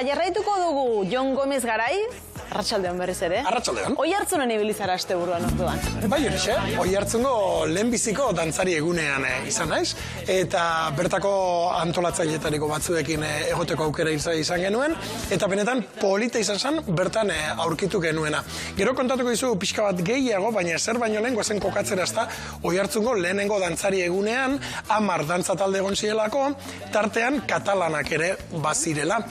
Jarraituko dugu Jon Gomez Garai, arratsaldean berriz ere. Arratsaldean. Oihartzunen ibilizara asteburuan orduan. Bai, horixe, Oihartzungo lehenbiziko dantzari egunean izan naiz, eta bertako antolatzaileetariko batzuekin egoteko aukera izan genuen, eta benetan polita izan zen bertan aurkitu genuena. Gero kontatuko dizu pixka bat gehiago, baina zer baino lehen goazen kokatzera ezta Oihartzungo lehenengo dantzari egunean 10 dantza talde egon zirelako, tartean katalanak ere bazirela.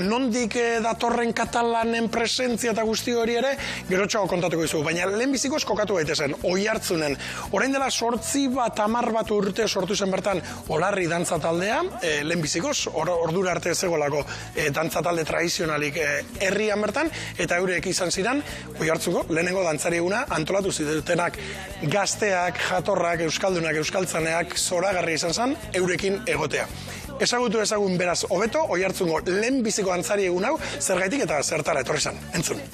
Nondik datorren katalanen presentzia eta guzti hori ere, gerotxago kontatuko dizu, baina lehenbizikoz kokatu gaitezen, Oihartzunen. Orain dela 8 bat 10 bat urte sortu zen bertan Olarri dantza taldea, lehenbizikoz, ordura arte zegolako dantza talde tradizionalik herrian bertan, eta eurek izan ziren, Oihartzungo lehenengo dantzari eguna antolatu zidutenak gazteak, jatorrak, euskaldunak, euskaltzaneak, zoragarri izan zen, eurekin egotea. Ezagutu ezagun beraz hobeto Oihartzungo lehenbiziko dantzari egun hau, zergaitik eta zertara etorri zen. Entzun.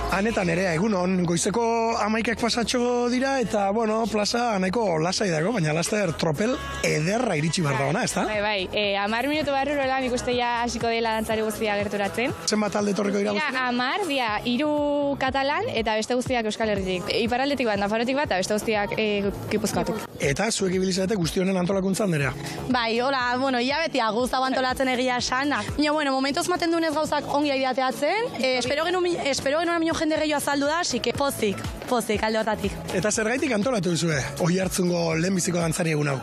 Anetan ere, egunon, goizeko 11 pasatxo dira, eta, bueno, plaza nahiko lasai dago, baina laster tropel ederra iritsi behar da ona, ezta? Bai, 10 minutu barrurola nik uste ja hasiko dela dantzari guztia gerturatzen. Zenbat talde etorriko dira guztia? 10, dia, 3 katalan eta beste guztiak Euskal Herritik. Iparraldetik bat, Nafarrotik bat, eta beste guztiak Gipuzkoatik. Eta zuek ibilizate guzti honen antolakuntzan nerea? Bai, hola, bueno, ia beti guztau antolatzen egia esan. Baina, bueno, momentuz maten dunez gauzak ongi aidateatzen. Espero genuen minio jende gehiago azaldu da, así que pozik, alde hortatik. Eta zergaitik antolatu duzue, Oihartzungo lehenbiziko dantzari egun hau?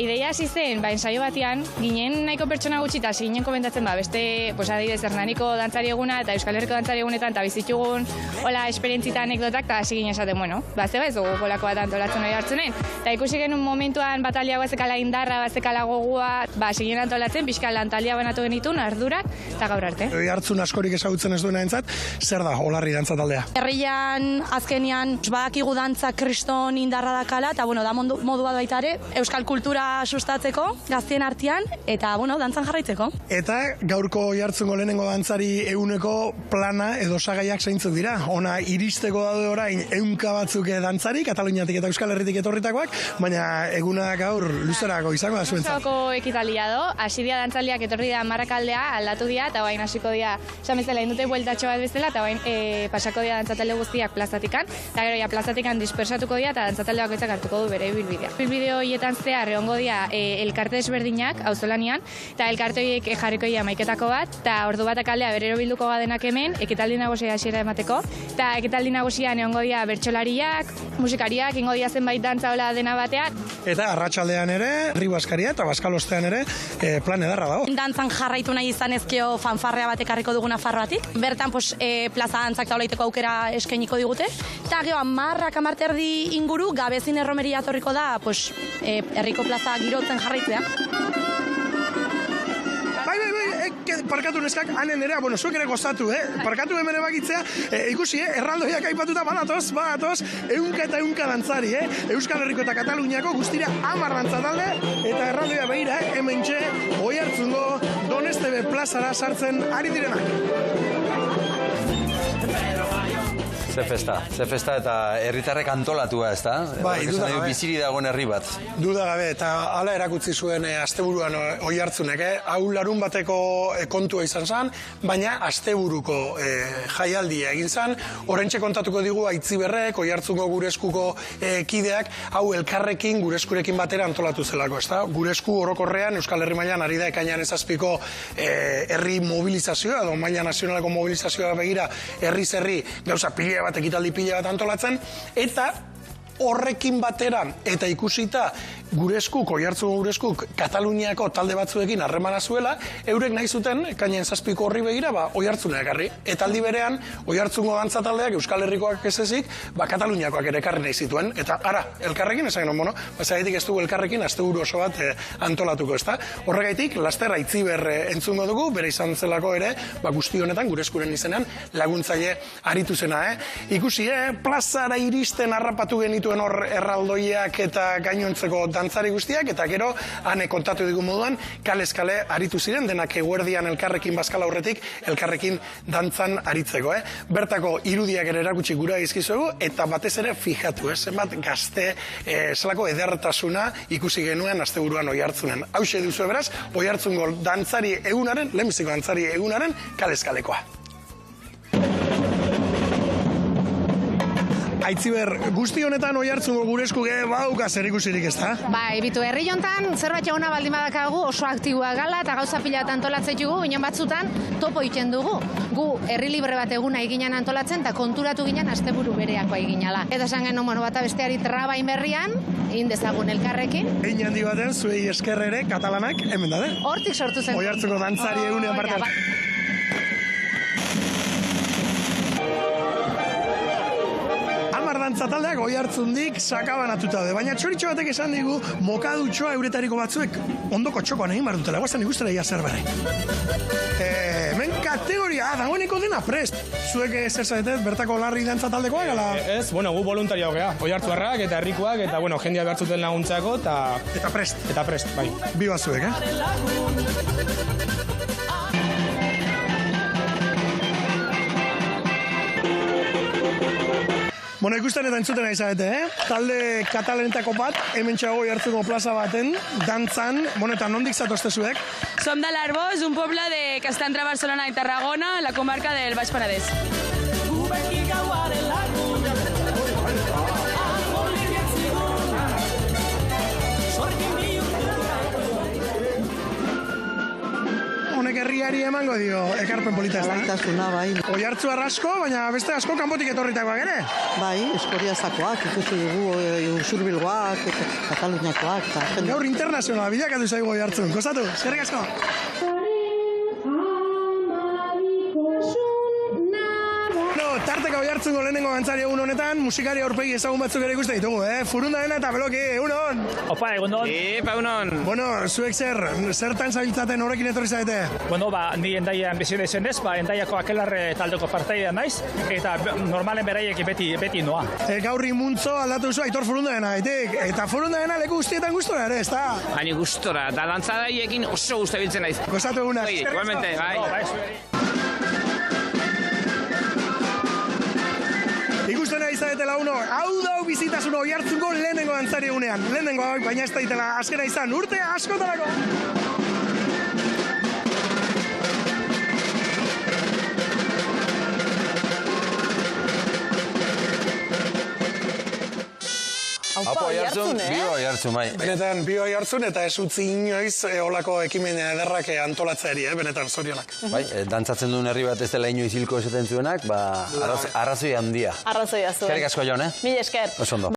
Ideia hasi zen, ensaio batean, ginen nahiko pertsona gutxita, hasi ginen komentatzen, beste, adibidez, Hernaniko dantzari eguna eta Euskal Herriko dantzari egunetan, eta bizitugun, hola, esperientzita anekdotak, eta hasi ginen esaten, bueno, zeba ez dugu kolako bat antolatzen Oihartzunen. Eta ikusi genuen momentuan bataliago ezekala indarra, ezekala gogua, hasi ginen antolatzen, pixka lantaldia banatu genitun, ardurak, eta gaur arte. Oihartzun askorik ezagutzen ez duena entzat, zer da Olarri dantza taldea? Herrian, azkenian, badakigu dantza kriston indarra dakala, eta, bueno, da modu bat baita ere, euskal kultura sustatzeko, gaztien artean, eta, bueno, dantzan jarraitzeko. Eta gaurko Oihartzungo lehenengo dantzari eguneko plana edo sagaiak zeintzuk dira? Ona iristeko daude orain 100 batzuk dantzari, Kataluniatik eta Euskal Herritik etorritakoak, baina eguna gaur luzerako izango da zuentzat. Luzerako ekitalia do, hasi dira dantzaliak etorri da Marrakaldea, aldatu dira, eta bain hasiko dira, esan bezala, indute bueltatxo bat bezala, eta bain pasako dira dantzatalde guztiak plazatikan, eta gero plazatikan dispersatuko dira, eta dantzatalde bakoitzak hartuko du bere ibilbidea. Ibilbide horietan zehar egongo dira elkarte desberdinak, auzolanean, eta elkarte horiek jarriko dira maiketako bat, eta ordu batak aldea berero bilduko gadenak hemen, ekitaldi nagusia hasiera emateko, eta ekitaldi nagusian egongo dira bertsolariak, musikariak, ingo dira zenbait dantza hola dena batean. Eta arratsaldean ere, herri baskaria eta baskalostean ere, plan edarra dago. Dantzan jarraitu nahi izan ezkio fanfarrea bat ekarriko dugu Nafarroatik. Bertan, plaza dantzak taulaiteko aukera eskainiko digute. Eta gero, 10 erdi inguru, gabezin erromeria atorriko da, herriko plaza girotzen jarraitzea. Parkatu neskak, hanen ere, bueno, zuek ere gozatu, parkatu hemen ebakitzea, ikusi, erraldoiak aipatuta badatoz, 100 eta 100 dantzari, Euskal Herriko eta Kataluniako guztira 10 dantza talde, eta erraldoia behira, hemen txe, Oihartzungo Donestebe plazara sartzen ari direnak. Ze festa eta herritarrek antolatua, ez da? Bai, duda gabe. Biziri dagoen herri bat. Duda gabe, eta hala erakutsi zuen asteburuan Oihartzunek, hau larun bateko kontua izan zen, baina asteburuko jaialdia egin zen. Oraintxe kontatuko digu Aitziberrek, Oihartzungo gure eskuko kideak, hau elkarrekin, gure eskurekin batera antolatu zelako, ez da? Gure esku orokorrean, Euskal Herri mailan ari da ekainan 7ko herri mobilizazioa, edo maila nazionaleko mobilizazioa begira, herriz herri, gauza pila bat, ekitaldi pila bat antolatzen, eta horrekin batera eta ikusita gure eskuk, Oihartzungo gure eskuk, Kataluniako talde batzuekin harremana zuela, eurek nahi zuten, kainen 7ko horri begira, Oihartzuna ekarri. Eta aldi berean, Oihartzungo dantza taldeak, Euskal Herrikoak ez ezik, Kataluniakoak ere ekarri nahi zituen. Eta ara, elkarrekin, esan bueno, zaitik ez dugu elkarrekin, asteburu oso bat antolatuko, ezta? Horregaitik, laster Aitziber entzungo dugu, bere izan zelako ere, guzti honetan, gure eskuren izenean, laguntzaile aritu zena, Ikusi, plazara iristen harrapatu genitu zituen hor erraldoiak eta gainontzeko dantzari guztiak, eta gero, han kontatu digun moduan, kale-eskale aritu ziren, denak eguerdian elkarrekin bazkala aurretik, elkarrekin dantzan aritzeko. Bertako irudiak ere erakutsi gura izkizuegu, eta batez ere fijatu, zenbat gazte zelako edertasuna ikusi genuen asteburuan Oiartzunen. Hauxe duzu beraz, Oiartzungo dantzari egunaren, lehenbiziko dantzari egunaren kale-eskalekoa. Aitziber, guzti honetan Oiartzungo gure esku badauka zer ikusirik, ezta? Bai, bitu, herri jontan zerbait eguna baldin badakagu oso aktiboa gala eta gauza pila bat antolatzen dugu, inon batzutan topo egiten dugu. Gu herri libre bat eguna eginan antolatzen eta konturatu ginen asteburu bereakoa eginala. Eta esan genuen bata besteari trabain berrian, egin dezagun elkarrekin. Egin handi baten, zuei esker ere, katalanak, hemen da, Hortik sortu zen. Oiartzungo dantzari egunean parte. Dantza taldeak Oiartzundik sakabanatuta daude, baina txoritxo batek esan digu mokadutxoa euretariko batzuek ondoko txokoan egin behar dutela, guaztan ikustera ia zer bere. Hemen kategoria, dagoeneko dena prest. Zuek zer zaetet, bertako larri dantza taldekoa gala? Ez, gu voluntario gea, Oiartzuarrak eta herrikoak, eta jendia behartzuten laguntzako, Eta prest. Eta prest, bai. Biba zuek, Bueno, ikusten eta entzuten nahi zaete, Talde katalanetako bat, hemen txago Oiartzungo plaza baten, dantzan, eta nondik zatozte zuek? Som de l'Arbós, un poble que està entre Barcelona i Tarragona, la comarca del Baix Penedès. Honek herriari emango dio ekarpen polita, ez da? Baitasuna, bai. Oiartzuar asko, baina beste asko kanpotik etorritakoak ere? Bai, Eskoriazakoak, ikusi dugu Usurbilgoak, Kataluniakoak, eta... Gaur internazionala bilakatu zaigu Oiartzun, kostatu, eskerrik asko! Tarteka Oiartzungo lehenengo dantzari egun honetan, musikari aurpegi ezagun batzuk ere ikusten ditugu, Furunda dena eta Beloki, egunon! Opa, egunon! egunon! Bueno, zuek zertan zabiltzaten horrekin etorri zaite? Ni endaian bizi dezenez, endaiako akelarre taldeko partaidea naiz, eta normalen beraiek beti noa. Gaurri muntzo aldatu duzu Aitor Furunda dena, eta Furunda dena leku guztietan gustora ere, ez da? Haini gustora, da dantzadaiekin oso guztu biltzen naiz. Gozatu egunak. Igualmente, bai. Ikusten nahi zaetela hau dau bizitasun Oiartzungo lehenengo dantzari egunean. Lehenengo, baina ez daitela azkena izan, urte askotarako! Aupa Oiartzun, Bio Oiartzun, bai. Benetan, Bio Oiartzun eta ez utzi inoiz olako ekimen ederrak antolatzeari, benetan, zorionak. Bai, dantzatzen duen herri bat ez dela inoiz hilko esaten zuenak, arrazoi handia. Arrazoia zuen. Eskerrik asko, Jon, Mila esker. Oso ondo.